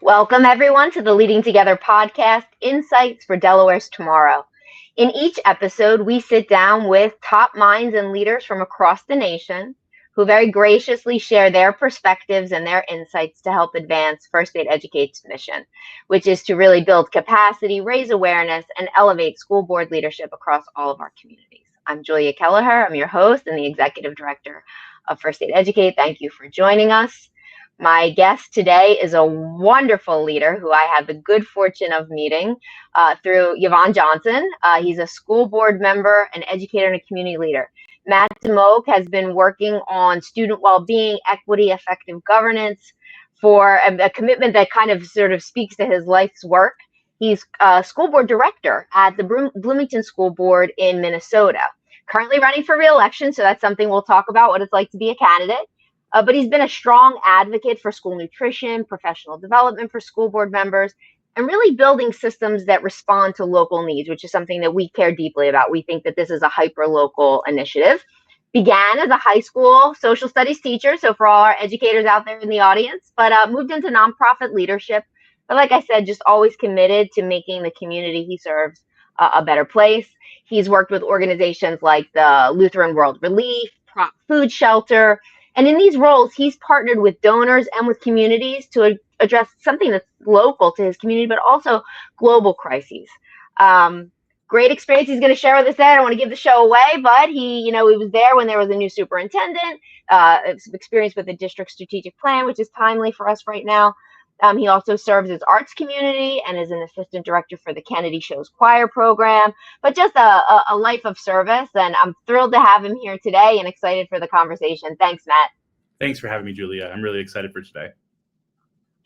Welcome, everyone, to the Leading Together podcast, Insights for Delaware's Tomorrow. In each episode, we sit down with top minds and leaders from across the nation who very graciously share their perspectives and their insights to help advance First Aid Educate's mission, which is to really build capacity, raise awareness, and elevate school board leadership across all of our communities. I'm Julia Kelleher. I'm your host and the Executive Director of First Aid Educate. Thank you for joining us. My guest today is a wonderful leader who I had the good fortune of meeting through Yvonne Johnson. He's a school board member, an educator, and a community leader. Matt Dymoke has been working on student well-being, equity, effective governance for a commitment that kind of sort of speaks to his life's work. He's a school board director at the Bloomington School Board in Minnesota, currently running for re-election, so that's something we'll talk about, what it's like to be a candidate. But he's been a strong advocate for school nutrition, professional development for school board members, and really building systems that respond to local needs, which is something that we care deeply about. We think that this is a hyper-local initiative. Began as a high school social studies teacher, so for all our educators out there in the audience, but moved into nonprofit leadership. But like I said, just always committed to making the community he serves a better place. He's worked with organizations like the Lutheran World Relief, Prop Food Shelter, and in these roles, he's partnered with donors and with communities to address something that's local to his community, but also global crises. Great experience he's going to share with us there. I don't want to give the show away, but he was there when there was a new superintendent, experience with the district strategic plan, which is timely for us right now. He also serves his arts community and is an assistant director for the Kennedy Show's choir program, but just a life of service. And I'm thrilled to have him here today and excited for the conversation. Thanks, Matt. Thanks for having me, Julia. I'm really excited for today.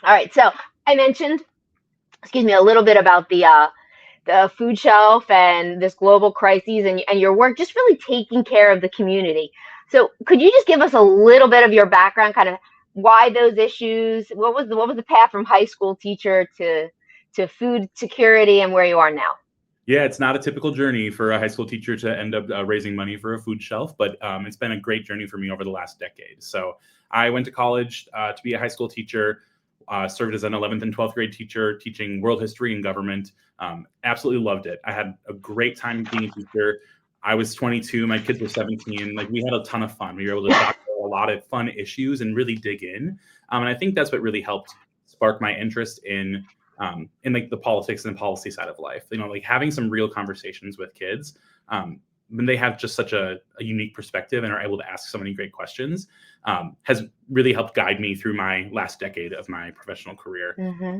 All right. So I mentioned, a little bit about the food shelf and this global crises and your work just really taking care of the community. So could you just give us a little bit of your background, kind of why those issues? What was the path from high school teacher to food security and where you are now? Yeah, it's not a typical journey for a high school teacher to end up raising money for a food shelf, but it's been a great journey for me over the last decade. So I went to college to be a high school teacher, served as an 11th and 12th grade teacher, teaching world history and government. Absolutely loved it. I had a great time being a teacher. I was 22, my kids were 17. Like, we had a ton of fun. We were able to talk about a lot of fun issues and really dig in. And I think that's what really helped spark my interest in like the politics and policy side of life. Like having some real conversations with kids when they have just such a unique perspective and are able to ask so many great questions has really helped guide me through my last decade of my professional career. Mm-hmm.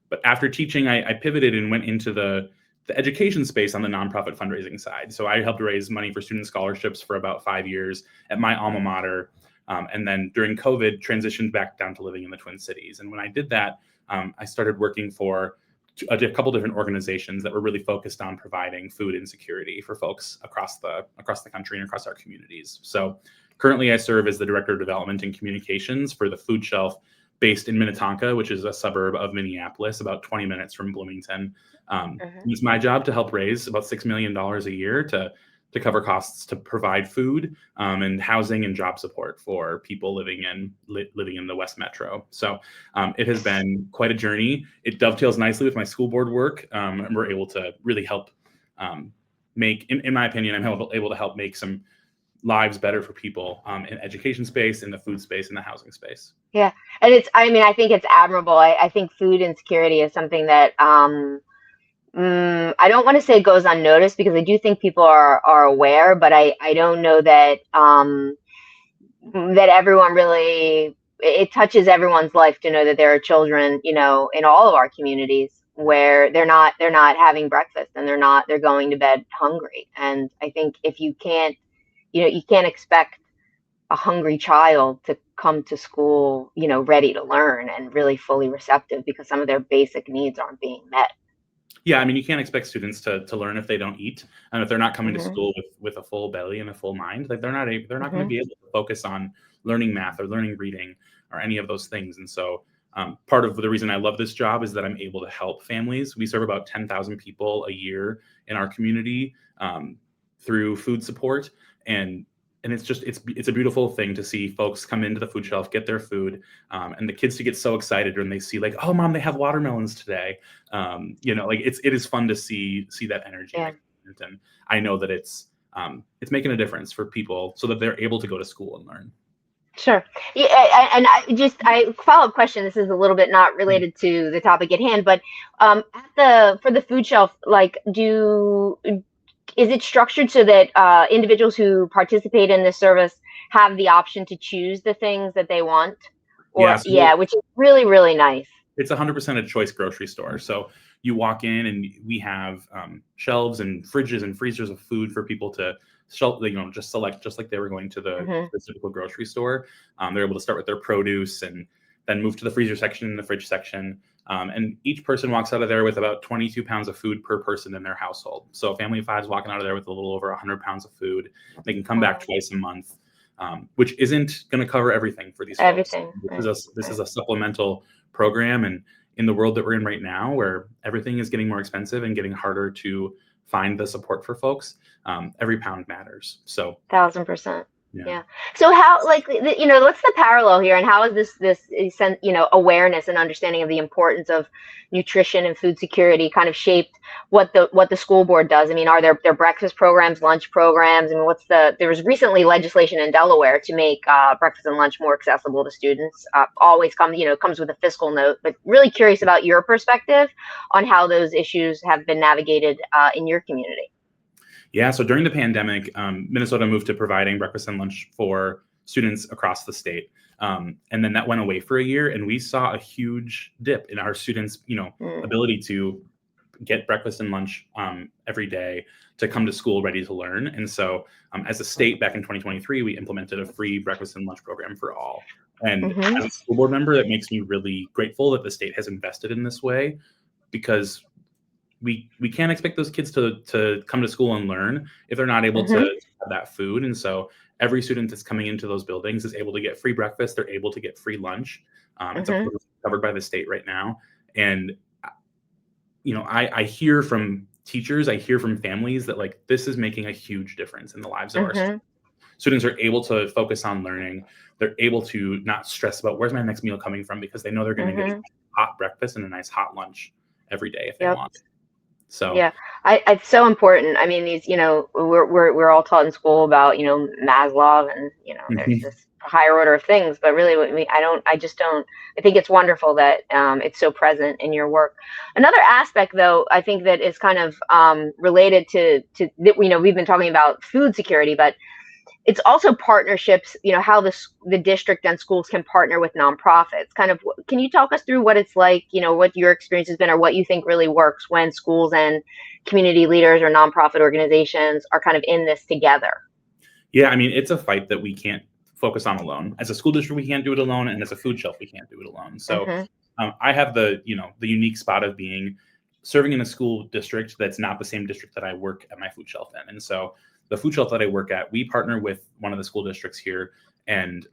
But after teaching, I pivoted and went into the education space on the nonprofit fundraising side. So I helped raise money for student scholarships for about 5 years at my alma mater. And then during COVID, transitioned back down to living in the Twin Cities. And when I did that, I started working for a couple different organizations that were really focused on providing food insecurity for folks across the country and across our communities. So currently I serve as the Director of Development and Communications for the Food Shelf based in Minnetonka, which is a suburb of Minneapolis, about 20 minutes from Bloomington. It's my job to help raise about $6 million a year to cover costs to provide food and housing and job support for people living in the West Metro. So it has been quite a journey. It dovetails nicely with my school board work, and we're able to really help make, in my opinion, I'm able to help make some lives better for people in education space, in the food space, in the housing space. Yeah, and I think it's admirable. I think food insecurity is something that I don't want to say it goes unnoticed, because I do think people are aware, but I don't know that that everyone really, it touches everyone's life to know that there are children, in all of our communities where they're not having breakfast and they're going to bed hungry. And I think if you can't, you can't expect a hungry child to come to school, ready to learn and really fully receptive, because some of their basic needs aren't being met. Yeah, you can't expect students to learn if they don't eat, and if they're not coming Mm-hmm. to school with a full belly and a full mind. Like, they're not going to be able to focus on learning math or learning reading or any of those things. And so part of the reason I love this job is that I'm able to help families. We serve about 10,000 people a year in our community through food support, and and it's a beautiful thing to see folks come into the food shelf, get their food, and the kids to get so excited when they see like, oh, mom, they have watermelons today. Like it is fun to see that energy. Yeah. And I know that it's making a difference for people so that they're able to go to school and learn. Sure. Yeah, and I follow-up question. This is a little bit not related to the topic at hand, but for the food shelf, like, is it structured so that individuals who participate in this service have the option to choose the things that they want? Or which is really, really nice. It's 100% a choice grocery store. So you walk in and we have shelves and fridges and freezers of food for people to just select, just like they were going to the typical grocery store. They're able to start with their produce and then move to the freezer section and the fridge section. And each person walks out of there with about 22 pounds of food per person in their household. So a family of 5 is walking out of there with a little over 100 pounds of food. They can come back twice a month, which isn't going to cover everything for these folks. This is a supplemental program. And in the world that we're in right now, where everything is getting more expensive and getting harder to find the support for folks, every pound matters. So 1,000%. Yeah. So how, like, what's the parallel here, and how is this awareness and understanding of the importance of nutrition and food security kind of shaped what the school board does? I mean, are there breakfast programs, lunch programs? I mean, there was recently legislation in Delaware to make breakfast and lunch more accessible to students. Always comes with a fiscal note, but really curious about your perspective on how those issues have been navigated in your community. Yeah, so during the pandemic, Minnesota moved to providing breakfast and lunch for students across the state. And then that went away for a year, and we saw a huge dip in our students' ability to get breakfast and lunch every day, to come to school ready to learn. And so as a state back in 2023, we implemented a free breakfast and lunch program for all. And as a school board member, that makes me really grateful that the state has invested in this way, because we can't expect those kids to come to school and learn if they're not able to have that food. And so every student that's coming into those buildings is able to get free breakfast. They're able to get free lunch. It's covered by the state right now. And, I hear from teachers, I hear from families that, like, this is making a huge difference in the lives of our students. Students are able to focus on learning. They're able to not stress about where's my next meal coming from, because they know they're going to get a hot breakfast and a nice hot lunch every day if they want. So yeah, it's so important. I mean, these, we're all taught in school about, Maslow and, there's this higher order of things, but really I think it's wonderful that it's so present in your work. Another aspect, though, I think that is kind of related to we've been talking about food security, but it's also partnerships, how the district and schools can partner with nonprofits. Kind of, can you talk us through what it's like, what your experience has been, or what you think really works when schools and community leaders or nonprofit organizations are kind of in this together? Yeah, I mean, it's a fight that we can't focus on alone. As a school district, we can't do it alone, and as a food shelf, we can't do it alone. So I have the unique spot of serving in a school district that's not the same district that I work at my food shelf in. And so the food shelf that I work at, we partner with one of the school districts here, and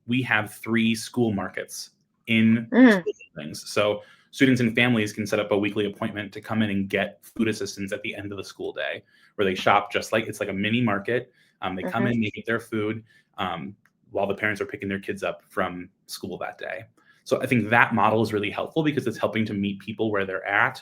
we have 3 school markets in school buildings. So students and families can set up a weekly appointment to come in and get food assistance at the end of the school day, where they shop it's like a mini market. They come in, they get their food while the parents are picking their kids up from school that day. So I think that model is really helpful because it's helping to meet people where they're at.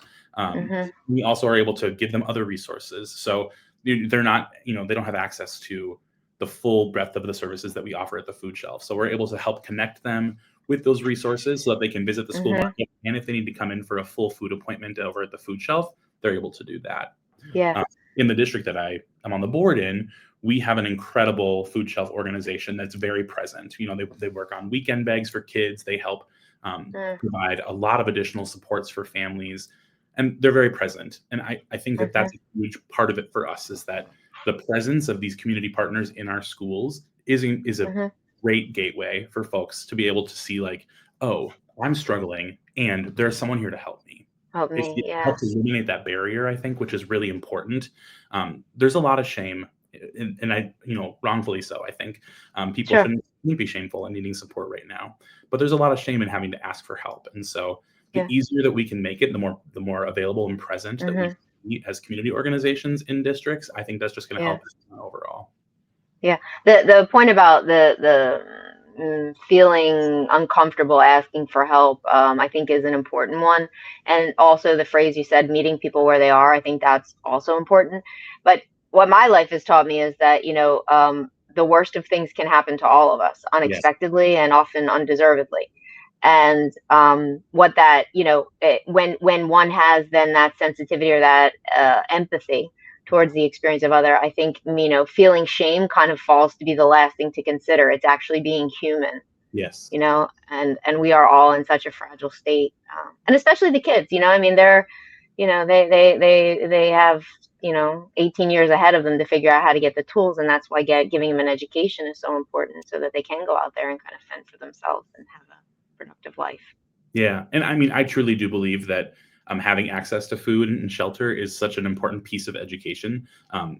We also are able to give them other resources. So they're not, they don't have access to the full breadth of the services that we offer at the food shelf. So we're able to help connect them with those resources so that they can visit the school market. And if they need to come in for a full food appointment over at the food shelf, they're able to do that. Yeah. In the district that I am on the board in, we have an incredible food shelf organization that's very present. They work on weekend bags for kids. They help provide a lot of additional supports for families. And they're very present. And I think that that's a huge part of it for us, is that the presence of these community partners in our schools is a great gateway for folks to be able to see, like, oh, I'm struggling and there's someone here to help me. It helps eliminate that barrier, I think, which is really important. There's a lot of shame, and wrongfully so, I think. People shouldn't be shameful in needing support right now. But there's a lot of shame in having to ask for help. And so the easier that we can make it, the more available and present that we can be as community organizations in districts, I think that's just going to help us overall. Yeah. The point about the feeling uncomfortable asking for help, I think is an important one. And also the phrase you said, meeting people where they are, I think that's also important. But what my life has taught me is that, the worst of things can happen to all of us Yes. unexpectedly and often undeservedly. And what that, when one has then that sensitivity or that empathy towards the experience of other, I think, feeling shame kind of falls to be the last thing to consider. It's actually being human, Yes. and we are all in such a fragile state, and especially the kids. I mean, they're, they have 18 years ahead of them to figure out how to get the tools, and that's why giving them an education is so important, so that they can go out there and kind of fend for themselves and have a productive life. Yeah, and I mean, I truly do believe that having access to food and shelter is such an important piece of education.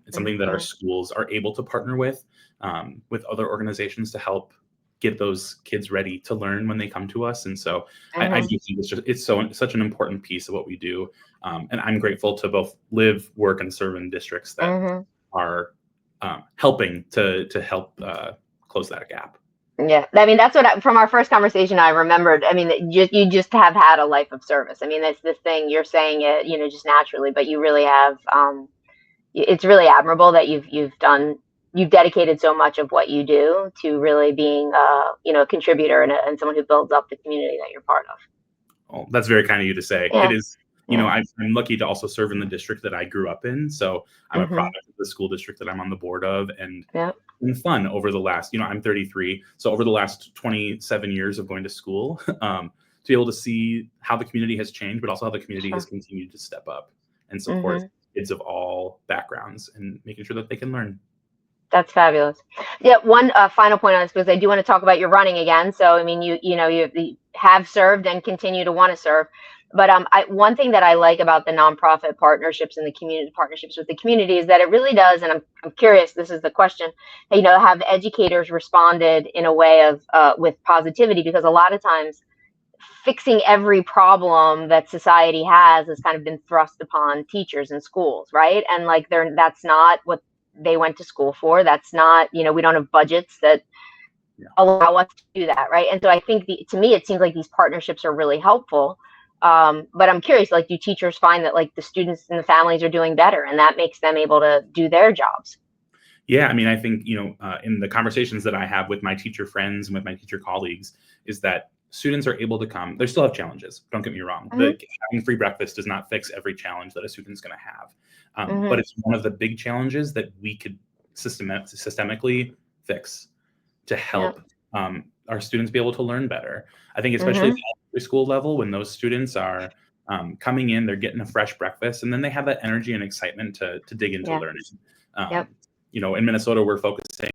It's something that our Mhm, schools are able to partner with other organizations to help get those kids ready to learn when they come to us. And so I do mhm, think it's such an important piece of what we do. And I'm grateful to both live, work, and serve in districts that mhm. are helping to help close that gap. Yeah, I mean, that's from our first conversation, I remembered. I mean, that you just have had a life of service. I mean, that's this thing you're saying it, just naturally, but you really have. It's really admirable that you've dedicated so much of what you do to really being, a contributor and someone who builds up the community that you're part of. Well, that's very kind of you to say. It Yeah, is, yeah, I'm lucky to also serve in the district that I grew up in. So I'm a hmm, product of the school district that I'm on the board of, and yeah, it's been fun over the last, I'm 33. So over the last 27 years of going to school, to be able to see how the community has changed, but also how the community has sure. continued to step up and support Hmm. kids of all backgrounds and making sure that they can learn. That's fabulous. Yeah, one final point on this, because I do want to talk about your running again. So, I mean, you have served and continue to want to serve. But one thing that I like about the nonprofit partnerships and the community partnerships with the community is that it really does, and I'm curious, this is the question, have educators responded in a way of with positivity? Because a lot of times fixing every problem that society has kind of been thrust upon teachers and schools, right? And like that's not what they went to school for. That's not, we don't have budgets that Yeah. allow us to do that, right? And so I think to me it seems like these partnerships are really helpful. But I'm curious, like, do teachers find that like the students and the families are doing better, and that makes them able to do their jobs? Yeah, I mean, I think, in the conversations that I have with my teacher friends and with my teacher colleagues, is that students are able to come. They still have challenges. Don't get me wrong. Hmm. Having free breakfast does not fix every challenge that a student's going to have, but Hmm. it's one of the big challenges that we could systemically fix to Yeah. help our students be able to learn better. I think especially at Hmm. the elementary school level, when those students are coming in, they're getting a fresh breakfast, and then they have that energy and excitement to dig into Yeah. learning. Yep. Um, in Minnesota, we're focusing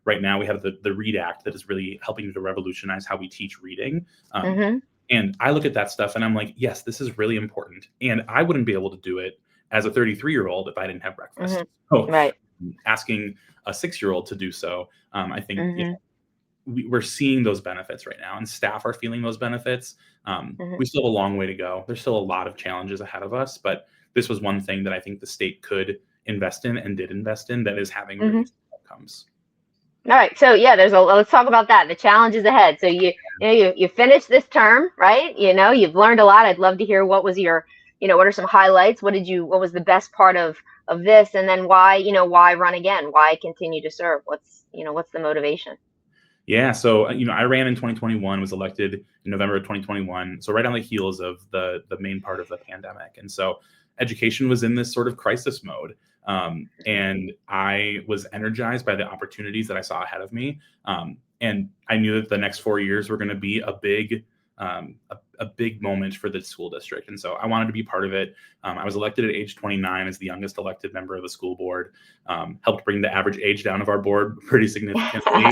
right now. We have the Read Act that is really helping to revolutionize how we teach reading. Hmm. And I look at that stuff and I'm like, yes, this is really important. And I wouldn't be able to do it as a 33-year-old if I didn't have Hmm. breakfast. So Right. asking a 6-year-old to do so, I think, Hmm. we're seeing those benefits right now, and staff are feeling those benefits. Hmm. We still have a long way to go. There's still a lot of challenges ahead of us, but this was one thing that I think the state could invest in and did invest in that is having really Hmm. good outcomes. All right. So yeah, let's talk about that. The challenges ahead. So you finished this term, right? You've learned a lot. I'd love to hear what was what are some highlights? What was the best part of this? And then why run again? Why continue to serve? What's the motivation? Yeah, so I ran in 2021, was elected in November of 2021, so right on the heels of the main part of the pandemic, and so education was in this sort of crisis mode, and I was energized by the opportunities that I saw ahead of me, and I knew that the next 4 years were going to be a big moment for the school district, and so I wanted to be part of it. I was elected at age 29 as the youngest elected member of the school board, helped bring the average age down of our board pretty significantly.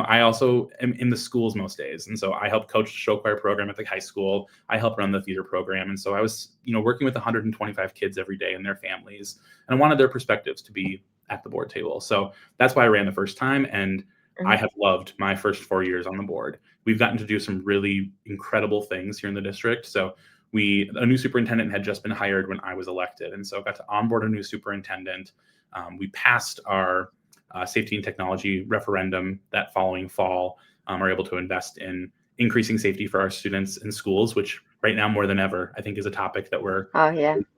I also am in the schools most days. And so I help coach the show choir program at the high school. I help run the theater program. And so I was, working with 125 kids every day and their families. And I wanted their perspectives to be at the board table. So that's why I ran the first time. And I Hmm. have loved my first 4 years on the board. We've gotten to do some really incredible things here in the district. So a new superintendent had just been hired when I was elected. And so I got to onboard a new superintendent. We passed our safety and technology referendum that following fall, are able to invest in increasing safety for our students in schools, which right now more than ever, I think is a topic that we're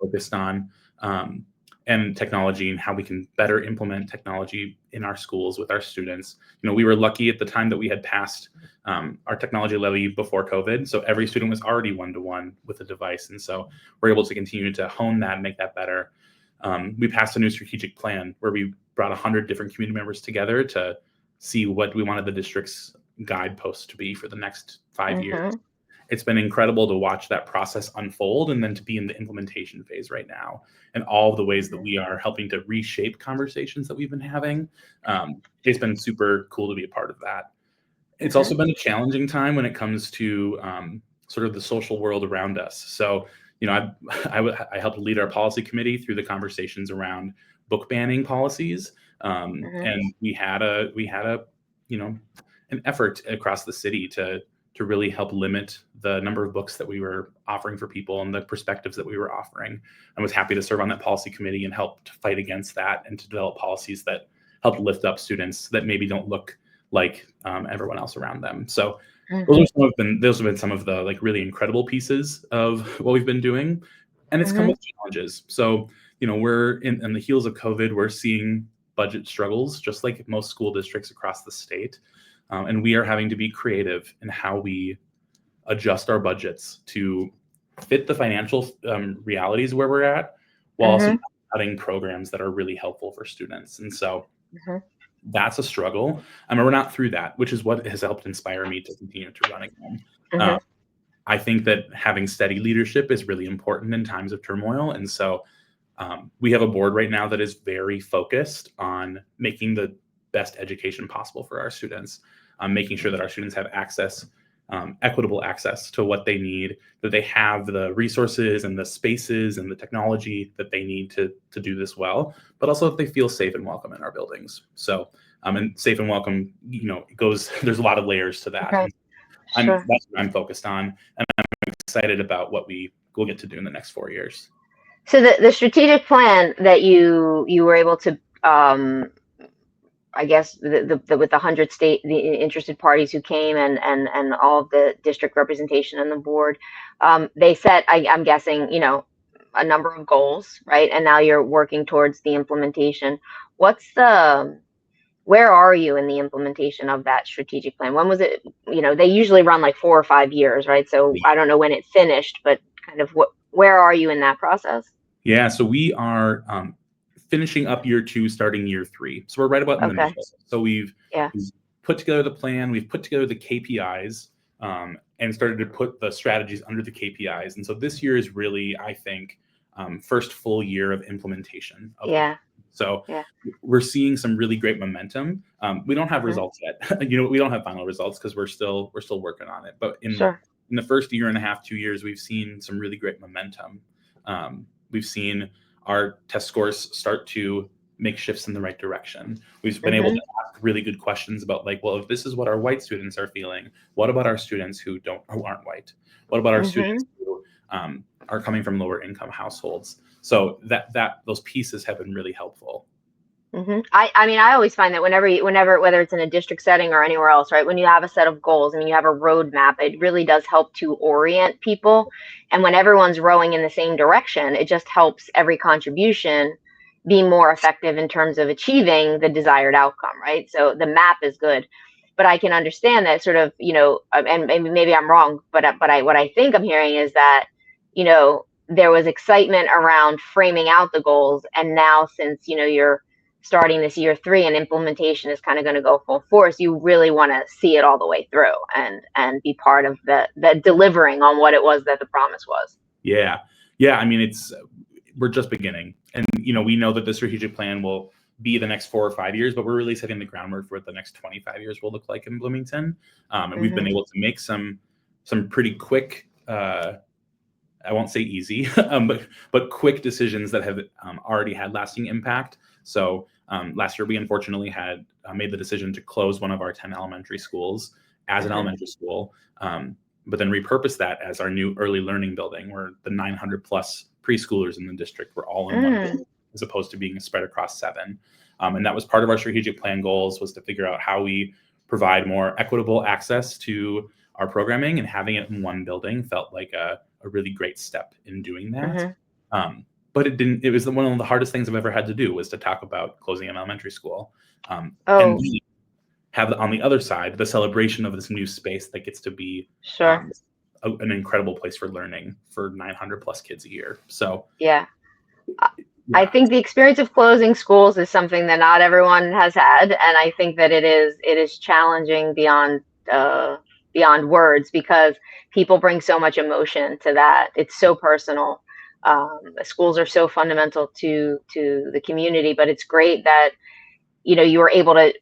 focused on, and technology and how we can better implement technology in our schools with our students. We were lucky at the time that we had passed our technology levy before COVID. So every student was already one-to-one with a device. And so we're able to continue to hone that and make that better. We passed a new strategic plan where we brought 100 different community members together to see what we wanted the district's guideposts to be for the next 5 years. It's been incredible to watch that process unfold and then to be in the implementation phase right now, and all of the ways that we are helping to reshape conversations that we've been having. It's been super cool to be a part of that. It's also been a challenging time when it comes to sort of the social world around us. So, I helped lead our policy committee through the conversations around book banning policies, and we had an effort across the city to really help limit the number of books that we were offering for people and the perspectives that we were offering. I was happy to serve on that policy committee and help to fight against that and to develop policies that help lift up students that maybe don't look like everyone else around them. So those have been some of the really incredible pieces of what we've been doing, and it's come with challenges. So we're in the heels of COVID. We're seeing budget struggles just like most school districts across the state. And we are having to be creative in how we adjust our budgets to fit the financial realities where we're at, while also cutting programs that are really helpful for students. And so that's a struggle. I mean, we're not through that, which is what has helped inspire me to continue to run again. I think that having steady leadership is really important in times of turmoil. And so we have a board right now that is very focused on making the best education possible for our students, making sure that our students have access, equitable access to what they need, that they have the resources and the spaces and the technology that they need to do this well, but also that they feel safe and welcome in our buildings. So, and safe and welcome, there's a lot of layers to that. That's what I'm focused on, and I'm excited about what we will get to do in the next 4 years. So the strategic plan that you were able to, I guess with the 100 the interested parties who came and all of the district representation on the board, they set, I'm guessing, a number of goals, right? And now you're working towards the implementation. Where are you in the implementation of that strategic plan? When was it? They usually run like 4 or 5 years, right? So I don't know when it finished, but kind of where are you in that process? Yeah, so we are finishing up year 2, starting year 3. So we're right about in the middle. So we've put together the plan, we've put together the KPIs, and started to put the strategies under the KPIs. And so this year is really, I think, first full year of implementation. So we're seeing some really great momentum. We don't have results yet. We don't have final results because we're still working on it. But in the first year and a half, 2 years, we've seen some really great momentum. We've seen our test scores start to make shifts in the right direction. We've been able to ask really good questions about if this is what our white students are feeling, what about our students who aren't white? What about our students who are coming from lower income households? So those pieces have been really helpful. I mean, I always find that whenever, whether it's in a district setting or anywhere else, right, when you have a set of goals, you have a roadmap, it really does help to orient people. And when everyone's rowing in the same direction, it just helps every contribution be more effective in terms of achieving the desired outcome, right? So the map is good, but I can understand that sort of, and maybe I'm wrong, but what I think I'm hearing is that, there was excitement around framing out the goals, and now since you're starting this year 3 and implementation is kind of going to go full force, you really want to see it all the way through and be part of the delivering on what it was that the promise was. Yeah. I mean, we're just beginning, and we know that the strategic plan will be the next 4 or 5 years, but we're really setting the groundwork for what the next 25 years will look like in Bloomington. And we've been able to make some pretty quick, I won't say easy, but quick decisions that have already had lasting impact. So last year, we unfortunately had made the decision to close one of our 10 elementary schools as an elementary school, but then repurpose that as our new early learning building, where the 900 plus preschoolers in the district were all in one building, as opposed to being spread across 7. And that was part of our strategic plan goals, was to figure out how we provide more equitable access to our programming, and having it in one building felt like a really great step in doing that. But it was one of the hardest things I've ever had to do, was to talk about closing an elementary school. And we have on the other side the celebration of this new space that gets to be an incredible place for learning for 900 plus kids a year. So I think the experience of closing schools is something that not everyone has had, and I think that it is challenging beyond words, because people bring so much emotion to that. It's so personal. Schools are so fundamental to the community, but it's great that you were able to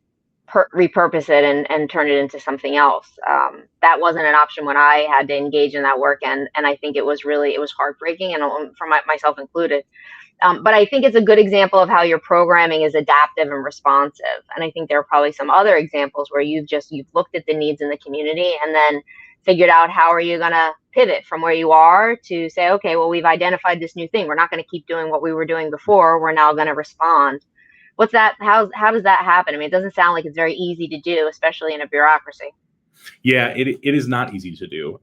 repurpose it and turn it into something else. That wasn't an option when I had to engage in that work, and I think it was heartbreaking, and for myself included. But I think it's a good example of how your programming is adaptive and responsive. And I think there are probably some other examples where you've looked at the needs in the community and then figured out how are you going to pivot from where you are to say, okay, well, we've identified this new thing. We're not going to keep doing what we were doing before. We're now going to respond. What's that? How does that happen? I mean, it doesn't sound like it's very easy to do, especially in a bureaucracy. Yeah, it is not easy to do.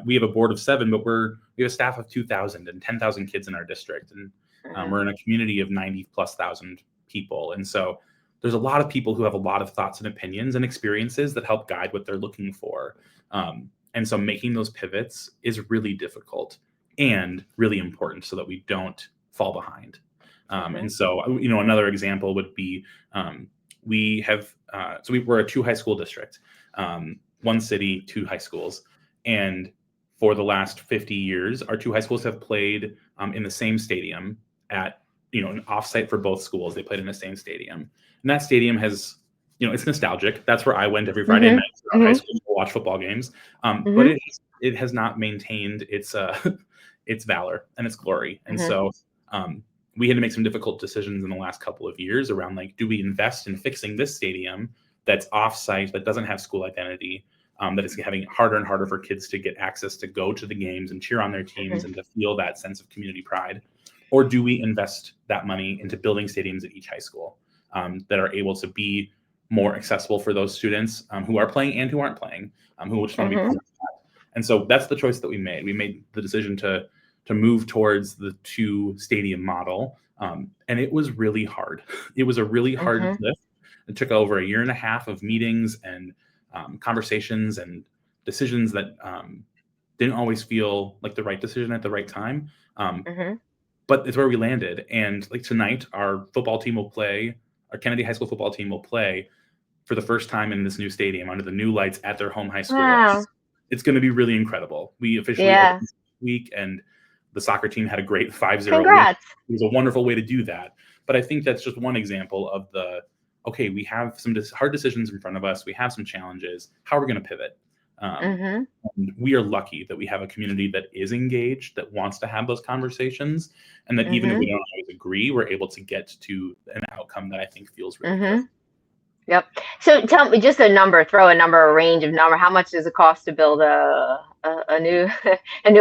We have a board of 7, but we have a staff of 2,000 and 10,000 kids in our district. And we're in a community of 90,000+ people. And so there's a lot of people who have a lot of thoughts and opinions and experiences that help guide what they're looking for. And so making those pivots is really difficult and really important so that we don't fall behind. And so, another example would be we're a 2 high school district, 1 city, 2 high schools. And for the last 50 years, our 2 high schools have played in the same stadium at, an offsite for both schools. They played in the same stadium. And that stadium has, it's nostalgic. That's where I went every Friday night to high school to watch football games. But it has not maintained its valor and its glory. And so we had to make some difficult decisions in the last couple of years around, like, do we invest in fixing this stadium that's offsite, that doesn't have school identity, that is having it harder and harder for kids to get access to go to the games and cheer on their teams and to feel that sense of community pride? Or do we invest that money into building stadiums at each high school that are able to be more accessible for those students who are playing and who aren't playing, who just want to be part of that? And so that's the choice that we made. We made the decision to move towards the 2 stadium model. And it was really hard. It was a really hard lift. It took over 1.5 years of meetings and conversations and decisions that didn't always feel like the right decision at the right time. But it's where we landed. And like tonight, our Kennedy High School football team will play for the first time in this new stadium under the new lights at their home high school. Wow. It's going to be really incredible. We officially opened this week, and the soccer team had a great 5-0 Congrats. win. It was a wonderful way to do that. But I think that's just one example of okay, we have some hard decisions in front of us. We have some challenges. How are we going to pivot? And we are lucky that we have a community that is engaged, that wants to have those conversations, and that even if we don't always agree, we're able to get to an outcome that I think feels really good. Yep. So tell me just a range of number. How much does it cost to build a new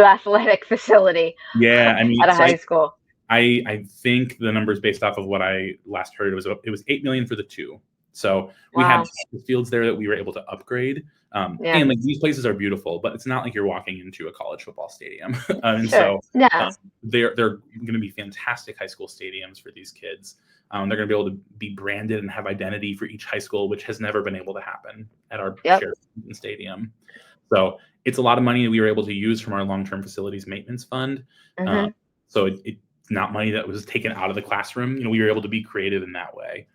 athletic facility? Yeah, I mean, at a high school. I think the numbers based off of what I last heard, it was $8 million for the 2. So we had fields there that we were able to upgrade. And like, these places are beautiful, but it's not like you're walking into a college football stadium. So they're going to be fantastic high school stadiums for these kids. They're going to be able to be branded and have identity for each high school, which has never been able to happen at our shared stadium. So it's a lot of money that we were able to use from our long-term facilities maintenance fund. So it's not money that was taken out of the classroom. We were able to be creative in that way,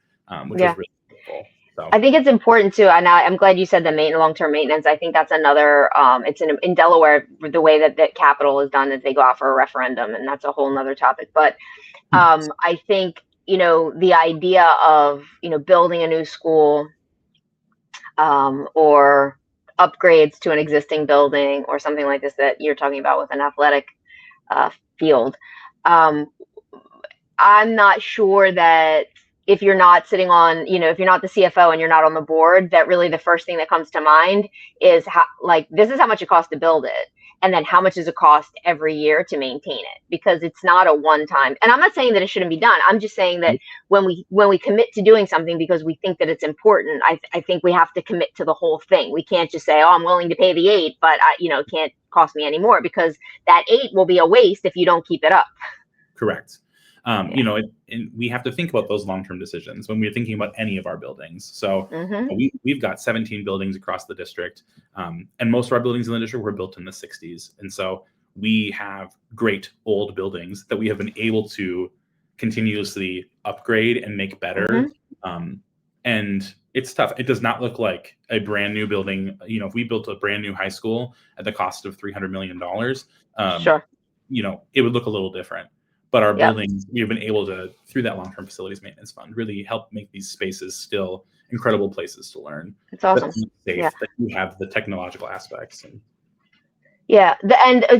which was really cool. So I think it's important too, and I'm glad you said the long-term maintenance. I think that's another. It's in Delaware, the way that capital is done is they go out for a referendum, and that's a whole nother topic. But I think the idea of building a new school or upgrades to an existing building or something like this that you're talking about with an athletic field. I'm not sure that if you're not sitting on, if you're not the CFO and you're not on the board, that really the first thing that comes to mind is this is how much it costs to build it. and then how much does it cost every year to maintain it, because it's not a one time. And I'm not saying that it shouldn't be done. I'm just saying that when we commit to doing something because we think that it's important, I think we have to commit to the whole thing. We can't just say, oh, I'm willing to pay the 8, but it can't cost me any more, because that 8 will be a waste if you don't keep it up. Correct. And we have to think about those long-term decisions when we're thinking about any of our buildings. So we've got 17 buildings across the district, and most of our buildings in the district were built in the 60s. And so we have great old buildings that we have been able to continuously upgrade and make better. And it's tough. It does not look like a brand new building. If we built a brand new high school at the cost of $300 million, Sure. It would look a little different. But our buildings, we've been able to, through that long-term facilities maintenance fund, really help make these spaces still incredible places to learn. It's awesome. Safe, that you have the technological aspects. And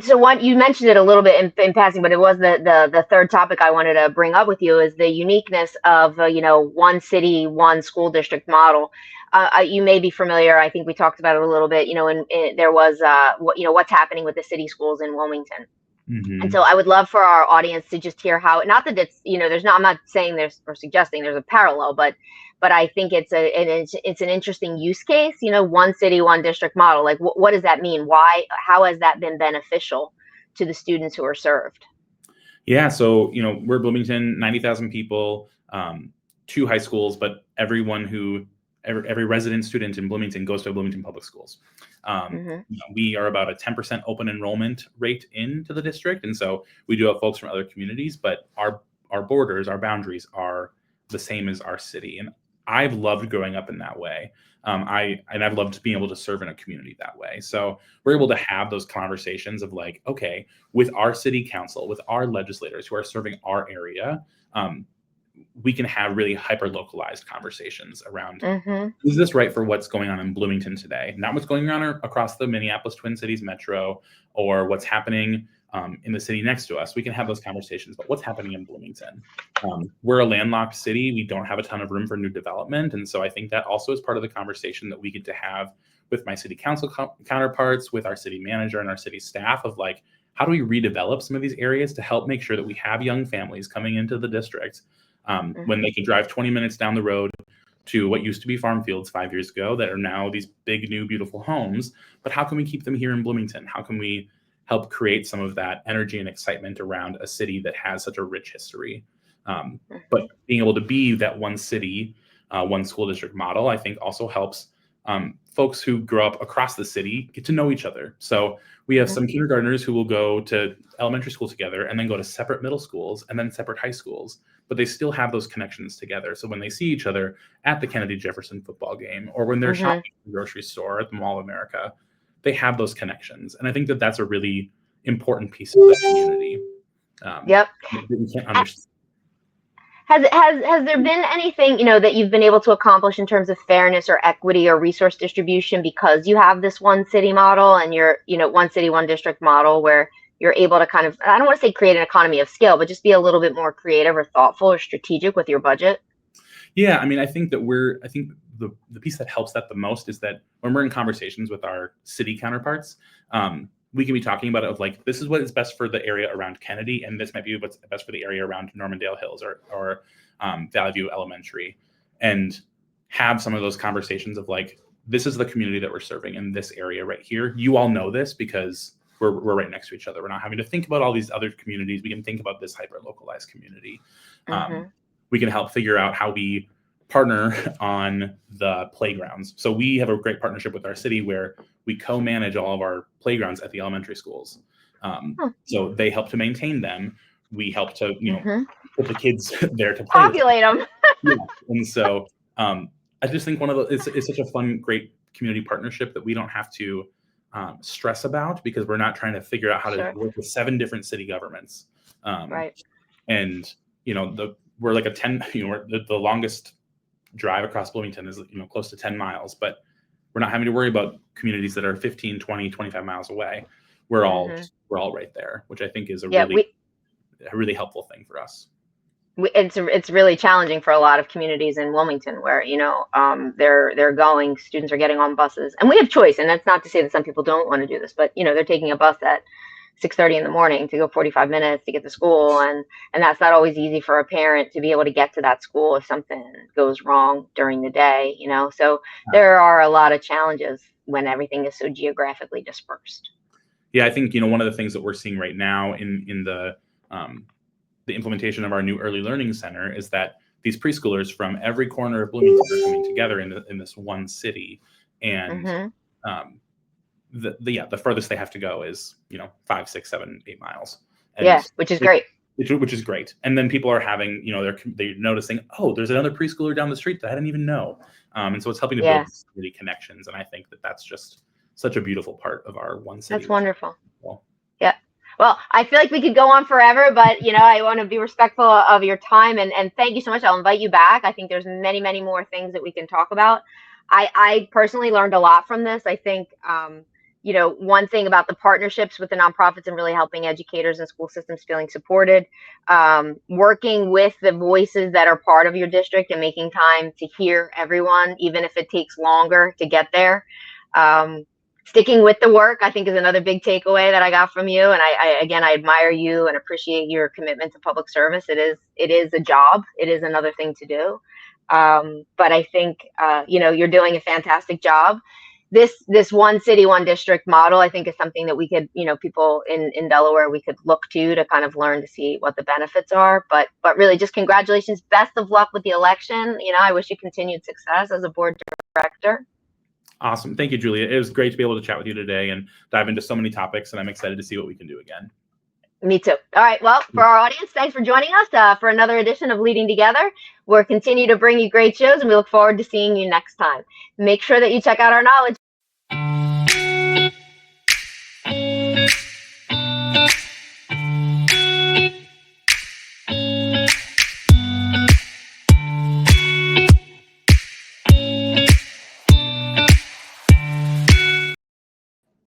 so one, you mentioned it a little bit in passing, but it was the third topic I wanted to bring up with you, is the uniqueness of one city, one school district model. You may be familiar. I think we talked about it a little bit. There was what's happening with the city schools in Wilmington. And so I would love for our audience to just hear how, not that it's, I'm not saying or suggesting there's a parallel, but I think it's an interesting use case, one city, one district model. Like, what does that mean? Why, how has that been beneficial to the students who are served? Yeah. So, we're Bloomington, 90,000 people, 2 high schools, but every resident student in Bloomington goes to Bloomington Public Schools. We are about a 10% open enrollment rate into the district. And so we do have folks from other communities, but our borders, our boundaries are the same as our city. And I've loved growing up in that way. I've loved being able to serve in a community that way. So we're able to have those conversations of like, okay, with our city council, with our legislators who are serving our area, we can have really hyper-localized conversations around, is this right for what's going on in Bloomington today? Not what's going on across the Minneapolis Twin Cities metro or what's happening in the city next to us. We can have those conversations about what's happening in Bloomington. We're a landlocked city. We don't have a ton of room for new development. And so I think that also is part of the conversation that we get to have with my city council counterparts, with our city manager and our city staff of like, how do we redevelop some of these areas to help make sure that we have young families coming into the district when they can drive 20 minutes down the road to what used to be farm fields 5 years ago that are now these big, new, beautiful homes. But how can we keep them here in Bloomington? How can we help create some of that energy and excitement around a city that has such a rich history? But being able to be that one city, one school district model, I think also helps folks who grow up across the city get to know each other. So we have some kindergartners who will go to elementary school together and then go to separate middle schools and then separate high schools, but they still have those connections together. So when they see each other at the Kennedy Jefferson football game or when they're shopping at the grocery store at the Mall of America, they have those connections. And I think that that's a really important piece of the community. That we can't understand. Has there been anything, that you've been able to accomplish in terms of fairness or equity or resource distribution because you have this one city model and you're, one city, one district model where you're able to kind of, I don't want to say create an economy of scale, but just be a little bit more creative or thoughtful or strategic with your budget? Yeah, I mean, I think the piece that helps that the most is that when we're in conversations with our city counterparts, we can be talking about it of like, this is what is best for the area around Kennedy, and this might be what's best for the area around Normandale Hills or Valley View Elementary, and have some of those conversations of like, this is the community that we're serving in this area right here. You all know this because we're right next to each other. We're not having to think about all these other communities. We can think about this hyper-localized community. We can help figure out how we partner on the playgrounds. So we have a great partnership with our city where we co-manage all of our playgrounds at the elementary schools. So they help to maintain them. We help to, put the kids there to play. Populate them. And so I just think it's such a fun, great community partnership that we don't have to stress about because we're not trying to figure out how to work with 7 different city governments. And, we're like the longest drive across Bloomington is close to 10 miles, but we're not having to worry about communities that are 15, 20, 25 miles away. We're all right there, which I think is a really helpful thing for us. It's really challenging for a lot of communities in Wilmington where, students are getting on buses, and we have choice. And that's not to say that some people don't want to do this, but, they're taking a bus at 6:30 in the morning to go 45 minutes to get to school. And that's not always easy for a parent to be able to get to that school if something goes wrong during the day, so there are a lot of challenges when everything is so geographically dispersed. Yeah, I think, one of the things that we're seeing right now in the implementation of our new early learning center is that these preschoolers from every corner of Bloomington are coming together in this one city. And the furthest they have to go is 5, 6, 7, 8 miles. And which is great. Which is great. And then people are having, they're noticing, oh, there's another preschooler down the street that I didn't even know. And so it's helping to build community connections. And I think that that's just such a beautiful part of our one city. That's wonderful. Yeah. Well, I feel like we could go on forever, but I want to be respectful of your time, and thank you so much. I'll invite you back. I think there's many, many more things that we can talk about. I personally learned a lot from this. I think one thing about the partnerships with the nonprofits and really helping educators and school systems feeling supported, working with the voices that are part of your district and making time to hear everyone, even if it takes longer to get there. Sticking with the work, I think, is another big takeaway that I got from you. And I admire you and appreciate your commitment to public service. It is a job. It is another thing to do. But I think, you're doing a fantastic job. This one city, one district model, I think, is something that we could, people in Delaware, we could look to kind of learn to see what the benefits are. But really, just congratulations. Best of luck with the election. I wish you continued success as a board director. Awesome. Thank you, Julia. It was great to be able to chat with you today and dive into so many topics, and I'm excited to see what we can do again. Me too. All right. Well, for our audience, thanks for joining us for another edition of Leading Together. We'll continue to bring you great shows, and we look forward to seeing you next time. Make sure that you check out our knowledge